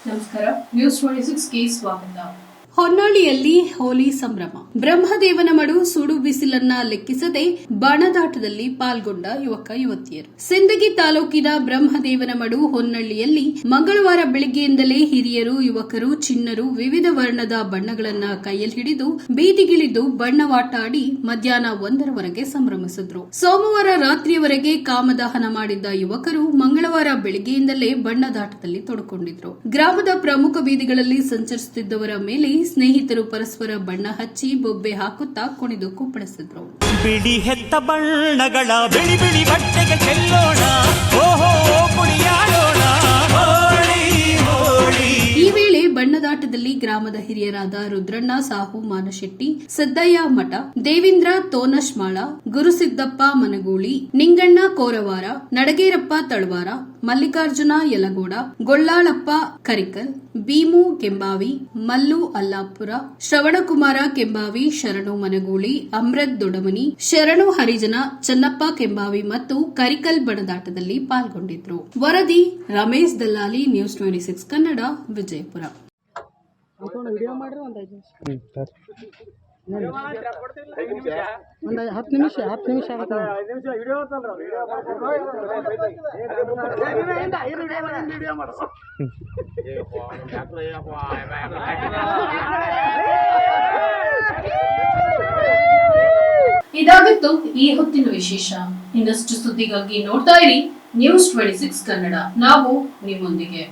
ನಮಸ್ಕಾರ, ನ್ಯೂಸ್ 26ಗೆ ಸ್ವಾಗತ. ಹೊನ್ನಾಳಿಯಲ್ಲಿ ಹೋಲಿ ಸಂಭ್ರಮ. ಬ್ರಹ್ಮದೇವನ ಮಡು ಸುಡು ಬಿಸಿಲನ್ನ ಲೆಕ್ಕಿಸದೆ ಬಣದಾಟದಲ್ಲಿ ಪಾಲ್ಗೊಂಡ ಯುವಕ ಯುವತಿಯರು. ಸಿಂದಗಿ ತಾಲೂಕಿನ ಬ್ರಹ್ಮದೇವನ ಮಡು ಹೊನ್ನಳ್ಳಿಯಲ್ಲಿ ಮಂಗಳವಾರ ಬೆಳಗ್ಗೆಯಿಂದಲೇ ಹಿರಿಯರು, ಯುವಕರು, ಚಿಣ್ಣರು ವಿವಿಧ ವರ್ಣದ ಬಣ್ಣಗಳನ್ನ ಕೈಯಲ್ಲಿ ಹಿಡಿದು ಬೀದಿಗಿಳಿದು ಬಣ್ಣವಾಟ ಆಡಿ ಮಧ್ಯಾಹ್ನ 1ರವರೆಗೆ ಸಂಭ್ರಮಿಸಿದ್ರು. ಸೋಮವಾರ ರಾತ್ರಿಯವರೆಗೆ ಕಾಮದಹನ ಮಾಡಿದ್ದ ಯುವಕರು ಮಂಗಳವಾರ ಬೆಳಗ್ಗೆಯಿಂದಲೇ ಬಣ್ಣದಾಟದಲ್ಲಿ ತೊಡಕೊಂಡಿದ್ರು. ಗ್ರಾಮದ ಪ್ರಮುಖ ಬೀದಿಗಳಲ್ಲಿ ಸಂಚರಿಸುತ್ತಿದ್ದವರ ಮೇಲೆ ಸ್ನೇಹಿತರು ಪರಸ್ಪರ ಬಣ್ಣ ಹಚ್ಚಿ ಬೊಬ್ಬೆ ಹಾಕುತ್ತಾ ಕುಣಿದು ಕುಪ್ಪಳಿಸಿದ್ರು. ಬಿಳಿ ಹೆತ್ತ ಬಣ್ಣಗಳ ಬಿಳಿ ಬಿಳಿ ಬಟ್ಟೆಗೆ ಚೆಲ್ಲೋಣ, ಓಹೋ ಕುಣಿಯಾಡೋಣ, ಹೋಳಿ ಹೋಳಿ. ಈ ವೇಳೆ ಬಣ್ಣದಾಟದಲ್ಲಿ ಗ್ರಾಮದ ಹಿರಿಯರಾದ ರುದ್ರಣ್ಣ ಸಾಹು ಮಾನಶೆಟ್ಟಿ, ಸಿದ್ದಯ್ಯ ಮಠ, ದೇವೇಂದ್ರ ತೋನಶ್ಮಾಳ, ಗುರುಸಿದ್ದಪ್ಪ ಮನಗೂಳಿ, ನಿಂಗಣ್ಣ ಕೋರವಾರ, ನಡಗೇರಪ್ಪ ತಳವಾರ, ಮಲ್ಲಿಕಾರ್ಜುನ ಯಲಗೋಡ, ಗೊಳ್ಳಾಳಪ್ಪ ಕರಿಕಲ್, ಭೀಮು ಕೆಂಬಾವಿ, ಮಲ್ಲು ಅಲ್ಲಾಪುರ, ಶ್ರವಣಕುಮಾರ ಕೆಂಬಾವಿ, ಶರಣು ಮನಗೂಳಿ, ಅಮೃತ್ ದೊಡಮನಿ, ಶರಣು ಹರಿಜನ, ಚನ್ನಪ್ಪ ಕೆಂಬಾವಿ ಮತ್ತು ಕರಿಕಲ್ ಬಣದಾಟದಲ್ಲಿ ಪಾಲ್ಗೊಂಡಿದ್ರು. ವರದಿ ರಮೇಶ್ ದಲ್ಲಾಲಿ, ನ್ಯೂಸ್ 26 ಕನ್ನಡ, ವಿಜಯಪುರ. ಒಂದು 10 ನಿಮಿಷ ಇದಾಗಿತ್ತು ಈ ಹೊತ್ತಿನ ವಿಶೇಷ. ಇನ್ನಷ್ಟು ಸುದ್ದಿಗಾಗಿ ನೋಡ್ತಾ ಇರಿ ನ್ಯೂಸ್ 26 ಕನ್ನಡ. ನಾವು ನಿಮ್ಮೊಂದಿಗೆ.